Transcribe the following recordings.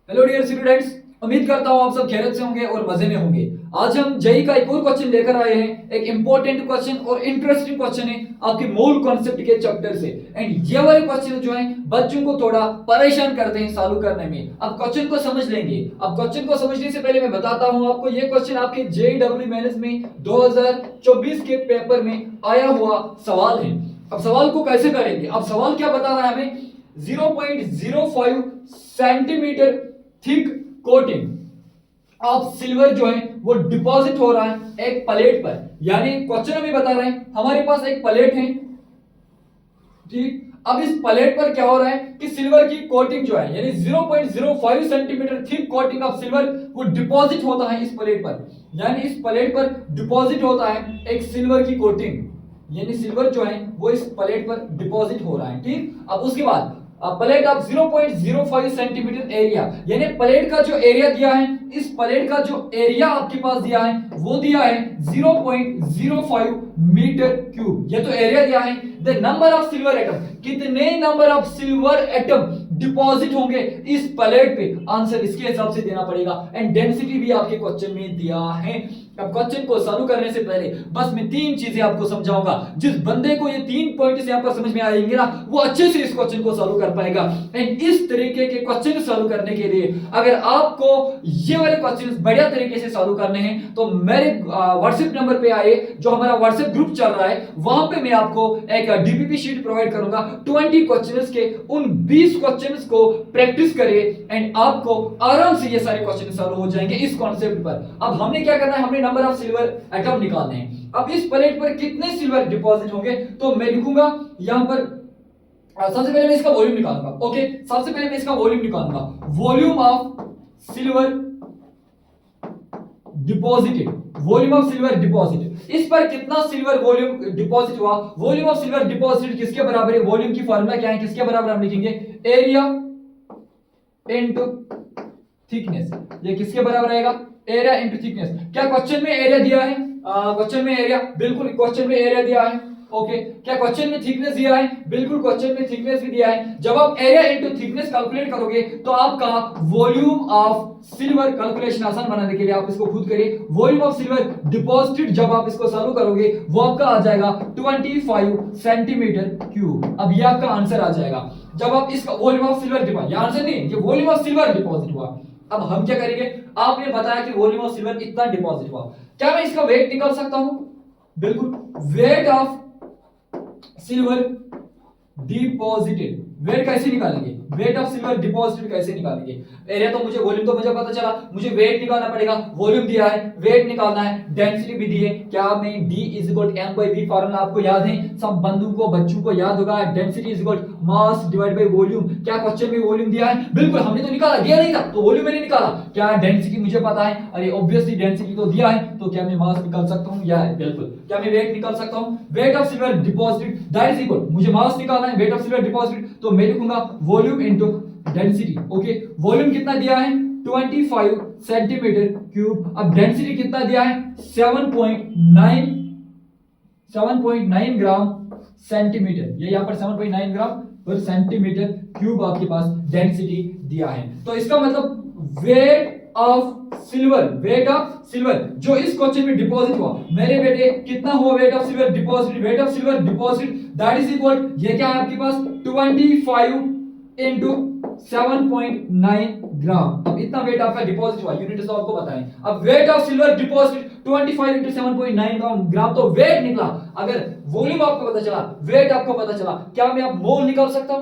Hello dear students, उम्मीद करता हूं आप सब खैरियत से होंगे और मजे में होंगे। आज हम जेई का एक और क्वेश्चन लेकर आए हैं। एक इंपॉर्टेंट क्वेश्चन और इंटरेस्टिंग क्वेश्चन है आपके मूल कॉन्सेप्ट के चैप्टर से। एंड ये वाले क्वेश्चन जो है बच्चों को थोड़ा परेशान करते हैं सॉल्व करने में। अब क्वेश्चन को समझ लेंगे। अब क्वेश्चन को समझने से पहले मैं बताता हूं आपको, ये क्वेश्चन आपके जेईई मेंस में 2024 के पेपर में आया हुआ सवाल है। अब सवाल को कैसे करेंगे? अब सवाल क्या बता रहा है हमें, 0.05 centimetre thick coating of silver जो है वो डिपॉजिट हो रहा है एक प्लेट पर। यानी क्वेश्चन हमें बता रहे हैं हमारे पास एक प्लेट है, ठीक। अब इस प्लेट पर क्या हो रहा है कि सिल्वर की कोटिंग जो है यानी 0.05 centimetre thick coating of silver वो डिपॉजिट होता है इस प्लेट पर। यानी इस प्लेट पर डिपॉजिट होता है एक सिल्वर की कोटिंग, यानी सिल्वर जो है वो इस प्लेट पर डिपॉजिट हो रहा है, ठीक। अब उसके बाद प्लेट ऑफ 0.05 सेंटीमीटर एरिया, यानी प्लेट का जो एरिया दिया है, इस प्लेट का जो एरिया आपके पास दिया है वो दिया है 0.05 मीटर क्यूब। ये तो एरिया दिया है। The number of silver atom, कितने number of silver atom deposit होंगे इस प्लेट पे, आंसर इसके हिसाब से देना पड़ेगा। एंड डेंसिटी भी आपके क्वेश्चन में दिया है। अब क्वेश्चन को सॉल्व करने से पहले बस मैं तीन चीजें आपको समझाऊंगा। जिस बंदे को ये तीन पॉइंट्स यहां पर समझ में आएंगे ना, वो अच्छे से इस क्वेश्चन को सॉल्व कर पाएगा। एंड इस तरीके के क्वेश्चन सॉल्व करने के लिए अगर आपको ये वाले क्वेश्चन बढ़िया तरीके से सॉल्व करने हैं तो मेरे व्हाट्सएप नंबर पे आए, जो हमारा व्हाट्सएप ग्रुप चल रहा है वहां पे मैं आपको एक डीपीपी शीट प्रोवाइड करूंगा 20 क्वेश्चंस के। उन 20 क्वेश्चंस को प्रैक्टिस करिए एंड आपको आराम से ये सारे क्वेश्चन सॉल्व हो जाएंगे इस कॉन्सेप्ट पर। अब हमने क्या करना है, हमने नंबर ऑफ सिल्वर एटम निकालने हैं। अब इस प्लेट पर कितने सिल्वर डिपॉजिट होंगे तो मैं लिखूंगा यहां पर, सबसे पहले मैं इसका वॉल्यूम निकालूंगा। ओके, सबसे पहले मैं इसका वॉल्यूम निकालूंगा। Volume of silver deposited, volume of silver deposited, इस पर कितना सिल्वर वॉल्यूम डिपॉजिट हुआ। वॉल्यूम ऑफ सिल्वर डिपॉजिटेड किसके बराबर है, वॉल्यूम की फार्मूला क्या है, किसके बराबर हम लिखेंगे, एरिया इनटू थिकनेस। ये किसके बराबर आएगा, एरिया इनटू थिकनेस। क्या क्वेश्चन में एरिया दिया है? क्वेश्चन में एरिया, बिल्कुल क्वेश्चन में एरिया दिया है। ओके, क्या क्वेश्चन में थिकनेस दिया है? बिल्कुल क्वेश्चन में थिकनेस भी दिया है। जब आप एरिया इनटू थिकनेस कैलकुलेट करोगे तो आपका वॉल्यूम ऑफ सिल्वर, कैलकुलेशन आसान बनाने के लिए आप इसको खुद करिए, वॉल्यूम ऑफ सिल्वर डिपॉजिटेड जब आप इसको सॉल्व करोगे वो आपका आ जाएगा 25 सेंटीमीटर क्यूब। अब ये आपका आंसर आ जाएगा जब आप इसका वॉल्यूम ऑफ सिल्वर डिपॉजिट, ये आंसर नहीं, ये वॉल्यूम ऑफ सिल्वर डिपॉजिट हुआ। अब हम क्या करेंगे, आपने बताया कि वॉल्यूम ऑफ सिल्वर इतना डिपॉजिट हुआ, क्या मैं इसका वेट निकाल सकता हूं? बिल्कुल, weight of silver deposited, weight कैसे निकालेंगे, वेट ऑफ सिल्वर डिपॉजिटेड कैसे निकालेंगे। एरिया तो मुझे, वॉल्यूम तो मुझे पता चला, मुझे वेट निकालना पड़ेगा। वॉल्यूम दिया है, वेट निकालना है, डेंसिटी भी दी है। क्या मैं D = m/v फार्मूला आपको याद है, सब बंधु को बच्चों को याद होगा, density = mass divide by volume. क्या क्वेश्चन में वॉल्यूम दिया है? बिल्कुल, हमने तो निकाला, दिया नहीं था तो वॉल्यूम मैंने निकाला। क्या डेंसिटी मुझे पता है? अरे ऑब्वियसली डेंसिटी तो दिया है, तो क्या मैं मास निकाल सकता हूं? या बिल्कुल। क्या मैं वेट निकाल सकता हूं? Wait of silver deposited that is equal, मुझे मास निकालना है, वेट ऑफ सिल्वर डिपॉजिटेड, तो मैं लिखूंगा volume into density. Okay, volume कितना दिया है, 25 सेंटीमीटर क्यूब। अब डेंसिटी कितना दिया है, 7.9 ग्राम सेंटीमीटर। ये यहां पर 7.9 ग्राम पर सेंटीमीटर क्यूब आपके पास डेंसिटी दिया है। तो इसका मतलब wait of silver, wait of silver जो इस क्वेश्चन में डिपॉजिट हुआ, मेरे बेटे कितना हुआ wait of silver deposit, wait of silver deposit that is equal, ये क्या है आपके पास 25 इंटू 7.9 ग्राम। अब इतना वेट आपका डिपॉजिट हुआ, यूनिट तो आपको बताएं। अब wait of silver deposit 25 into 7.9 ग्राम, तो वेट निकला। अगर वॉल्यूम आपको पता चला, वेट आपको पता चला, क्या मैं अब मोल निकाल सकता हूं?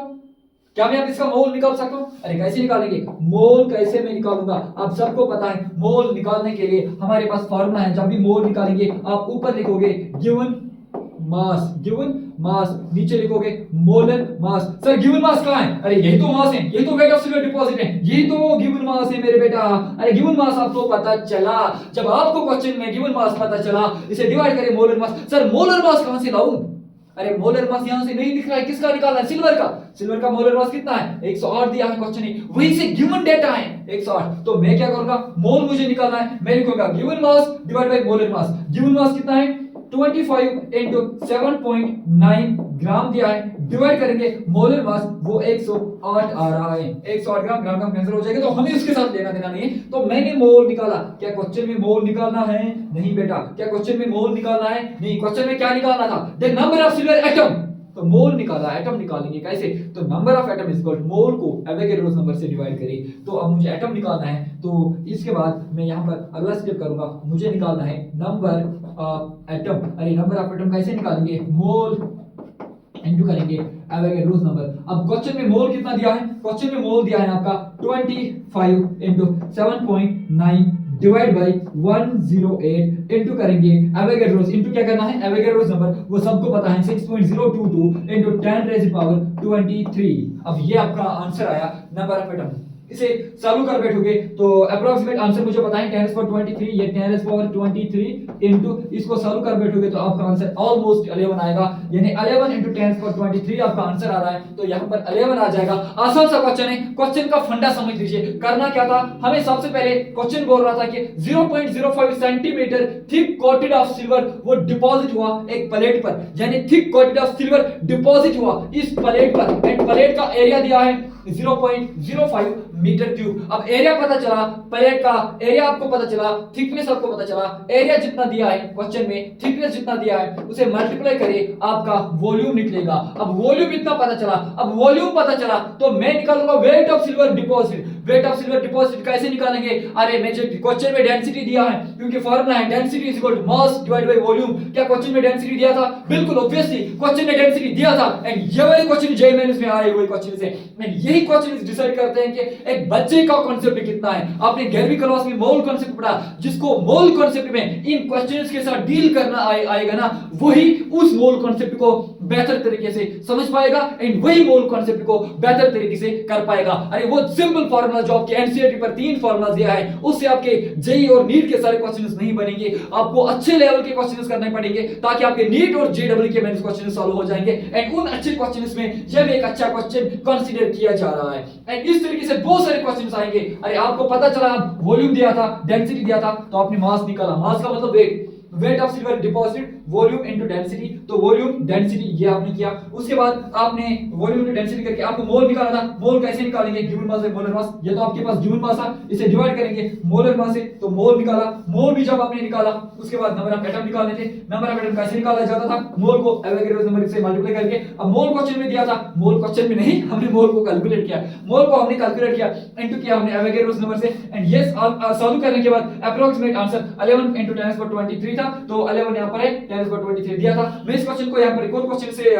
क्या मैं अब इसका मोल निकाल सकता हूं? अरे कैसे निकालेंगे, मोल कैसे मैं निकालूंगा? आप सबको पता है मोल निकालने के लिए हमारे पास फार्मूला है। जब भी मोल निकालेंगे आप ऊपर लिखोगे गिवन मास, गिवन मास, नीचे लिखोगे molar mass. Sir given mass कहां है? अरे यही तो मास है, यही तो वेट ऑफ सिल्वर डिपॉजिट है, यही तो गिवन मास है मेरे बेटा। अरे गिवन मास आपको पता चला, जब आपको क्वेश्चन में गिवन मास पता चला, इसे डिवाइड करें molar mass. Sir molar mass कहां से लाऊं? अरे मोलर मास यहां से नहीं दिख रहा है, किसका निकालना है, सिल्वर का। सिल्वर का मोलर मास कितना है, 108 दिया है क्वेश्चन में, वहीं से गिवन डेटा है 108। तो मैं क्या करूंगा, मोल मुझे निकालना है, मैं लिखूंगा given mass divide by molar mass. Given mass कितना है, 25 into 7.9 ग्राम दिया है, डिवाइड करेंगे मोलर मास, वो 108 आ रहा है। 108 ग्राम, ग्राम का कैंसिल हो जाएगा, तो हमें इसके साथ लेना देना नहीं है। तो मैंने मोल निकाला। क्या क्वेश्चन में मोल निकालना है? नहीं बेटा। क्या क्वेश्चन में मोल निकालना है? नहीं। क्वेश्चन में क्या निकालना था? The number of silver atom. तो मोल निकाला, एटम निकालेंगे कैसे? तो number of atom is equal mole को एवोगैड्रोस नंबर से डिवाइड करिए। तो अब मुझे एटम निकालना है, तो इसके बाद मैं यहाँ पर अगला स्टेप करूंगा। मुझे निकालना है नंबर ऑफ एटम। अरे नंबर ऑफ एटम कैसे निकालेंगे? मोल इनटू करेंगे एवोगैड्रोस नंबर। अब क्वेश्चन में मोल कितना दिया है? क्वेश्चन में मोल दिया है आपका 25 इनटू 7.9 डिवाइड बाय 108 इनटू करेंगे एवोगैड्रोस। इनटू क्या करना है? एवोगैड्रोस नंबर, वो सबको पता है 6.022 इनटू 10 रेज़ पावर 23। अब ये आपका आंसर आया नंबर ऑफ एटम। इसे सॉल्व कर बैठोगे तो अप्रोक्सीमेट आंसर मुझे पता है 10 पावर 23, ये 10 पावर 23 इनटू इसको सॉल्व कर बैठोगे तो आपका आंसर ऑलमोस्ट 11 आएगा। यानी 11 इनटू 10 पावर 23 आपका आंसर आ रहा है, तो यहाँ पर 11 आ जाएगा। आसान सा क्वेश्चन है। क्वेश्चन का फंडा समझ लीजिए। करना क्या था हमें? सबसे पहले क्वेश्चन बोल रहा था कि 0.05 centimetre thick coated of silver वो डिपॉजिट हुआ एक प्लेट पर, यानी thick coated of silver deposit हुआ इस प्लेट पर, एंड प्लेट का एरिया दिया है 0.05 मीटर क्यूब। अब एरिया पता चला, प्लेट का एरिया आपको पता चला, थिकनेस आपको पता चला। एरिया जितना दिया है क्वेश्चन में, थिकनेस जितना दिया है उसे मल्टीप्लाई करिए, आपका वॉल्यूम निकलेगा। अब वॉल्यूम इतना पता चला, अब वॉल्यूम पता चला तो मैं निकालूंगा wait of silver deposit. Wait of silver deposit कैसे निकालेंगे? अरे मैं जो क्वेश्चन में डेंसिटी दिया है, क्योंकि फॉर्मूला है density is equal to mass divide by volume. क्या क्वेश्चन में डेंसिटी दिया था? बिल्कुल ऑब्वियसली क्वेश्चन में डेंसिटी दिया था। एंड ये वाले क्वेश्चन जेईई मेंस में आए हुए क्वेश्चन से, एंड यही क्वेश्चन डिसाइड करते हैं कि एक बच्चे का कांसेप्ट कितना है। आपने 11वीं क्लास में मोल कांसेप्ट पढ़ा, जिसको मोल कांसेप्ट में इन क्वेश्चंस के साथ डील करना आएगा ना, वही उस मोल कांसेप्ट को बेहतर तरीके से समझ पाएगा, एंड वही मोल कांसेप्ट को बेहतर तरीके से कर पाएगा। अरे वो सिंपल फार्मूला जो आपके एनसीईआरटी पर 3 फार्मूला दिया है, उससे आपके जेईई और नीट के सारे क्वेश्चंस नहीं बनेंगे। आपको अच्छे लेवल के क्वेश्चंस करने पड़ेंगे ताकि आपके नीट और जेईई के मेंस क्वेश्चंस सॉल्व हो जाएंगे। एंड उन अच्छे क्वेश्चंस में यह भी एक अच्छा क्वेश्चन कंसीडर किया जा रहा है। एंड इस तरीके से बहुत सारे क्वेश्चंस आएंगे। अरे आपको पता चला वॉल्यूम दिया था, डेंसिटी दिया था, तो आपने मास निकाला। मास का मतलब weight, weight of silver deposit volume into density, तो वॉल्यूम डेंसिटी ये आपने किया। उसके बाद आपने वॉल्यूम इनटू डेंसिटी करके आपको मोल निकालना था। मोल कैसे निकालेंगे? गिवन मास है मोलर मास, ये तो आपके पास गिवन मास था, इसे डिवाइड करेंगे मोलर मास से, तो मोल निकाला। मोल भी जब आपने निकाला उसके बाद नंबर ऑफ एटम निकालने थे। नंबर ऑफ एटम कैसे निकाला जाता था? मोल को एवोगैड्रोस नंबर से मल्टीप्लाई करके। अब मोल क्वेश्चन में दिया था, मोल क्वेश्चन में नहीं, हमने मोल को कैलकुलेट किया। मोल को हमने कैलकुलेट किया, इनटू किया हमने एवोगैड्रोस नंबर से, एंड यस सॉल्व करने के बाद अप्रोक्सीमेट आंसर 11 इनटू 10 पावर 23 था, तो 11 यहां पर है, 10 पावर 23 दिया था। मैं इस क्वेश्चन को यहां पर एक और क्वेश्चन से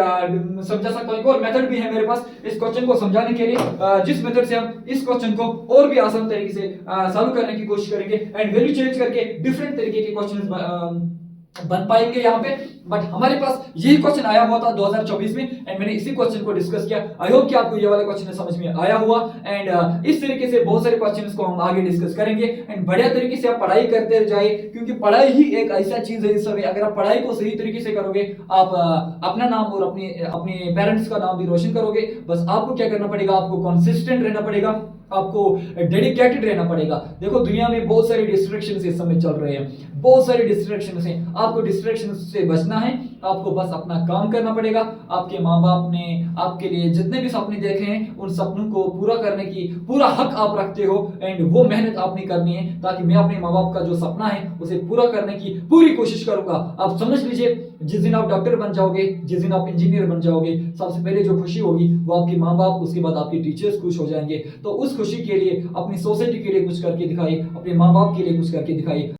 समझा सकता हूं। एक और मेथड भी है मेरे पास इस क्वेश्चन को समझाने के लिए, जिस मेथड से हम इस क्वेश्चन को और भी आसान तरीके से सॉल्व करने की कोशिश करेंगे, एंड वैल्यू चेंज करके डिफरेंट तरीके के क्वेश्चंस बन पाएंगे यहाँ पे। बट हमारे पास यही क्वेश्चन आया हुआ था 2024 में, एंड मैंने इसी क्वेश्चन को डिस्कस किया। आई होप कि आपको ये वाला क्वेश्चन समझ में आया हुआ, एंड इस तरीके से बहुत सारे क्वेश्चंस को हम आगे डिस्कस करेंगे। एंड बढ़िया तरीके से आप पढ़ाई करते जाए, क्योंकि पढ़ाई ही एक ऐसा चीज है इस समय, अगर आप पढ़ाई को सही तरीके से करोगे, आप अपना नाम और अपने पेरेंट्स का नाम भी रोशन करोगे। बस आपको क्या करना पड़ेगा? आपको कंसिस्टेंट रहना पड़ेगा, आपको डेडिकेटेड रहना पड़ेगा। देखो दुनिया में बहुत सारे डिस्ट्रैक्शंस इस समय चल रहे हैं, बहुत सारे डिस्ट्रैक्शंस हैं। आपको डिस्ट्रैक्शंस से बचना है, आपको बस अपना काम करना पड़ेगा। आपके माँ बाप ने आपके लिए जितने भी सपने देखे हैं, उन सपनों को पूरा करने की पूरा हक आप रखते हो, एंड वो मेहनत आपने करनी है, ताकि मैं अपने माँ बाप का जो सपना है उसे पूरा करने की पूरी कोशिश करूंगा। आप समझ लीजिए, जिस दिन आप डॉक्टर बन जाओगे, जिस दिन आप इंजीनियर बन जाओगे, सबसे पहले जो खुशी होगी वो आपके माँ बाप, उसके बाद आपके टीचर्स खुश हो जाएंगे। तो उस खुशी के लिए अपनी सोसाइटी के लिए कुछ करके दिखाइए, अपने माँ बाप के लिए कुछ करके दिखाइए।